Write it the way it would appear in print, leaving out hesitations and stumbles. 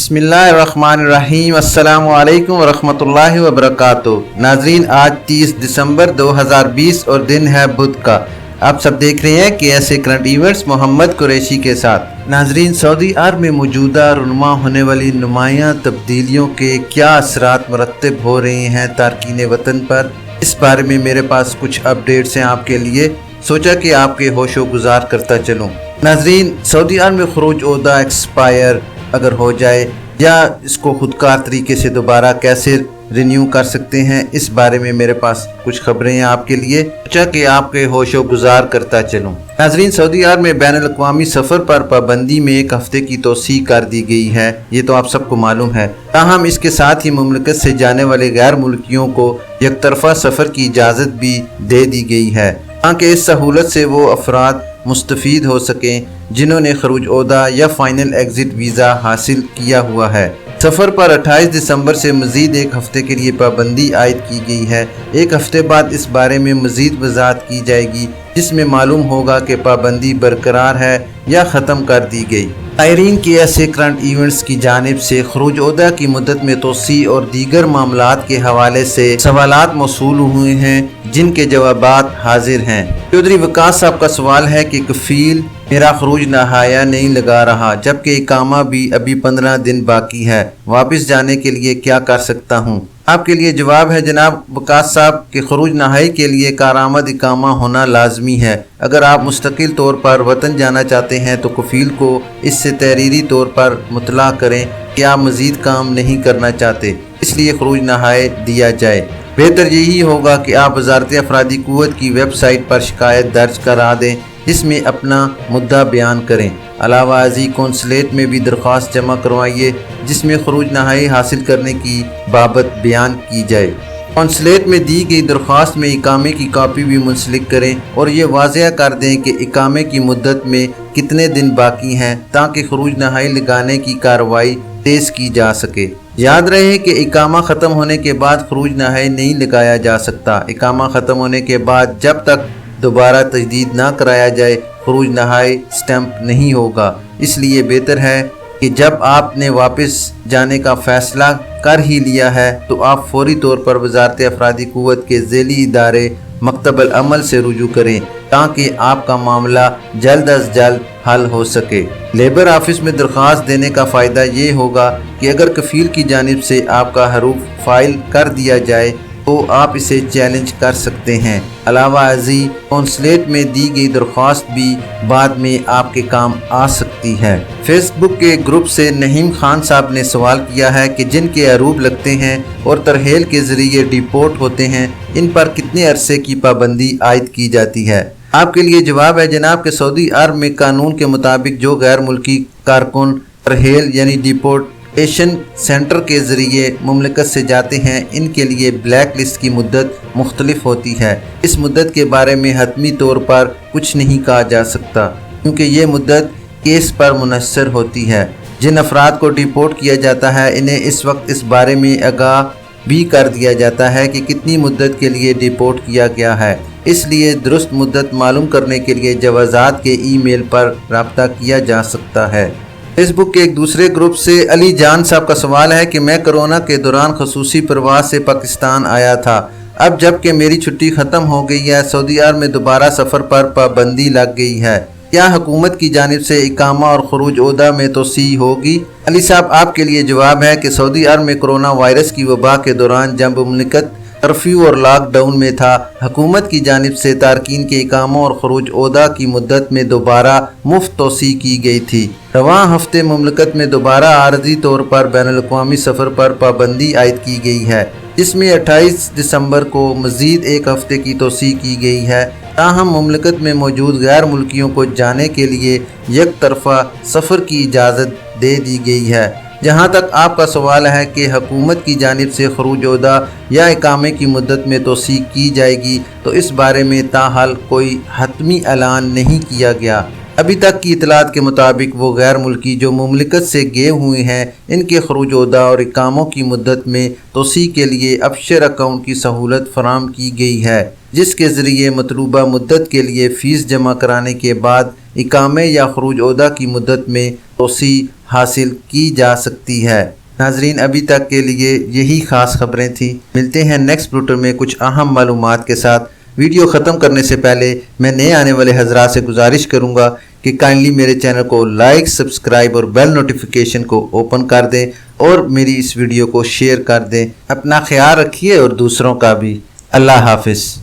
बिस्मिल्लाहिर्रहमानिर्रहीम। अस्सलामु अलैकुम वरहमतुल्लाहि वबरकातुहू। नाजरीन, आज 30 दिसंबर 2020 और दिन है बुध का। आप सब देख रहे हैं कि ऐसे करंट इवेंट्स मोहम्मद कुरैशी के साथ। नाजरीन, सऊदी अरब में मौजूदा रुनमा होने वाली नुमायां तब्दीलियों के क्या असरात मरतब हो रहे हैं तारकीन वतन पर, इस बारे में मेरे पास कुछ अपडेट्स हैं आपके लिए। सोचा कि आपके होशो गुजार करता चलूँ। नाजरीन, सऊदी अरब में खुरूज ओहदा एक्सपायर अगर हो जाए या इसको खुदकार तरीके से दोबारा कैसे रिन्यू कर सकते हैं, इस बारे में मेरे पास कुछ खबरें हैं आपके लिए। सोचा कि आपके होशो गुजार करता चलूं। नाजरीन, सऊदी अरब में बैनुल-अक़वामी सफ़र पर पाबंदी में 1 हफ्ते की तोसी कर दी गई है। ये तो आप सबको मालूम है। ताहम इसके साथ ही मुमलिकत से जाने वाले गैर मुल्कियों को यकतरफा सफ़र की इजाज़त भी दे दी गई है, ताकि इस सहूलत से वो अफराद मुस्तफ़ीद हो सकें जिन्होंने खुरूज ओहदा या फाइनल एग्जिट वीज़ा हासिल किया हुआ है। सफ़र पर 28 दिसंबर से मज़ीद 1 हफ्ते के लिए पाबंदी आयद की गई है। 1 हफ्ते बाद इस बारे में मज़ीद वज़ाहत की जाएगी, जिसमें मालूम होगा कि पाबंदी बरकरार है या ख़त्म कर दी गई। तायरीन के ऐसे करंट इवेंट्स की जानिब से खुरूज ओहदा की मुद्दत में तोसी और दीगर मामलात के हवाले से सवालात मौसूल हुए हैं, जिनके जवाबात हाजिर हैं। चौधरी वकास साहब का सवाल है कि कफील मेरा खुरूज नहाया नहीं लगा रहा, जबकि इकामा भी अभी 15 दिन बाकी है। वापस जाने के लिए क्या कर सकता हूँ? आपके लिए जवाब है जनाब वकास साहब कि खुरूज नहाई के लिए कारामद इकामा होना लाजमी है। अगर आप मुस्तकिल तौर पर वतन जाना चाहते हैं तो कफील को इससे तहरीरी तौर पर मुतला करें कि आप मज़ीद काम नहीं करना चाहते, इसलिए खुरूज नहाए दिया जाए। बेहतर यही होगा कि आप वज़ारत अफरादी क़ुव्वत की वेबसाइट पर शिकायत दर्ज करा दें, जिसमें अपना मुद्दा बयान करें। अलावा अजी कौंसलेट में भी दरख्वास्त जमा करवाइए, जिसमें खुरूज नहाई हासिल करने की बाबत बयान की जाए। कौंसलेट में दी गई दरख्वास्त में इकामे की कापी भी मुंसलिक करें और ये वाज़ेह कर दें कि इकामे की मुद्दत में कितने दिन बाकी हैं, ताकि खुरूज नहाई लगाने की कार्रवाई तेज़ की जा सके। याद रहे कि इकामा ख़त्म होने के बाद खुरूज नहाई नहीं लगाया जा सकता। इकामा ख़त्म होने के बाद जब तक दोबारा तजदीद ना कराया जाए, खुरूज नहाई स्टैंप नहीं होगा। इसलिए बेहतर है कि जब आपने वापस जाने का फ़ैसला कर ही लिया है तो आप फौरी तौर पर वज़ारत अफरादी क़ुव्वत के ज़ेली इदारे मकतबल अमल से रुजू करें, ताकि आपका मामला जल्द अज जल्द हल हो सके। लेबर ऑफिस में दरख्वास्त देने का फ़ायदा ये होगा कि अगर कफील की जानिब से आपका हरूफ फाइल कर दिया जाए तो आप इसे चैलेंज कर सकते हैं। अलावा अजी कौंसलेट में दी गई दरख्वास्त भी बाद में आपके काम आ सकती है। फेसबुक के ग्रुप से नहीम खान साहब ने सवाल किया है कि जिनके अरूब लगते हैं और तरहेल के ज़रिए डिपोर्ट होते हैं, इन पर कितने अरसे की पाबंदी आयद की जाती है? आपके लिए जवाब है जनाब कि सऊदी अरब में कानून के मुताबिक जो गैर मुल्की कारकुन तरहेल यानी डिपोर्टेशन सेंटर के ज़रिए मुमलिकत से जाते हैं, इनके लिए ब्लैक लिस्ट की मुद्दत मुख्तलिफ होती है। इस मुद्दत के बारे में हतमी तौर पर कुछ नहीं कहा जा सकता, क्योंकि ये मुद्दत केस पर मुनहसर होती है। जिन अफराद को डिपोर्ट किया जाता है, इन्हें इस वक्त इस बारे में आगाह भी कर दिया जाता है कि कितनी मुद्दत के लिए डिपोर्ट किया गया है। इसलिए दुरुस्त मुद्दत मालूम करने के लिए जवाज़ात के ईमेल पर रब्ता किया जा सकता है। फेसबुक के एक दूसरे ग्रुप से अली जान साहब का सवाल है कि मैं कोरोना के दौरान खसूसी प्रवास से पाकिस्तान आया था। अब जबकि मेरी छुट्टी ख़त्म हो गई है, सऊदी अरब में दोबारा सफ़र पर पाबंदी लग गई है। क्या हुकूमत की जानिब से इकामा और खुरूज ओहदा में तोसी होगी? अली साहब, आपके लिए जवाब है कि सऊदी अरब में कोरोना वायरस की वबा के दौरान जब मुमलिकत कर्फ्यू और लॉकडाउन में था, हुकूमत की जानिब से तारकीन के इकामा और खुरूज ओहदा की मुद्दत में दोबारा मुफ्त तोसी की गई थी। रवां हफ्ते मुमलिकत में दोबारा आरजी तौर पर बैनुल-अक़वामी सफ़र पर पाबंदी आयद की गई है, जिसमें 28 दिसंबर को मज़ीद 1 हफ्ते की तोसी की गई है। ताहम मुमलिकत में मौजूद गैर मुल्कियों को जाने के लिए एक तरफा सफ़र की इजाज़त दे दी गई है। जहाँ तक आपका सवाल है कि हुकूमत की जानिब से खुरूज ओहदा या इकामे की मुद्दत में तोसी की जाएगी, तो इस बारे में ताहाल कोई हतमी ऐलान नहीं किया गया। अभी तक की इतलात के मुताबिक वो गैर मुल्की जो मुमलिकत से गए हुए हैं, इनके खुरूज ओहदा और इकामों की मुद्दत में तोसी के लिए अबशर अकाउंट की सहूलत फराम की गई है, जिसके ज़रिए मतलूबा मुद्दत के लिए फ़ीस जमा कराने के बाद इकामे या खुरूज ओहदा की मुद्दत में तोसी حاصل کی جا سکتی ہے۔ ناظرین، ابھی تک کے لیے یہی خاص خبریں تھیں۔ ملتے ہیں نیکسٹ بروٹر میں کچھ اہم معلومات کے ساتھ۔ ویڈیو ختم کرنے سے پہلے میں نئے آنے والے حضرات سے گزارش کروں گا کہ کائنڈلی میرے چینل کو لائک، سبسکرائب اور بیل نوٹیفیکیشن کو اوپن کر دیں اور میری اس ویڈیو کو شیئر کر دیں۔ اپنا خیال رکھیے اور دوسروں کا بھی۔ اللہ حافظ۔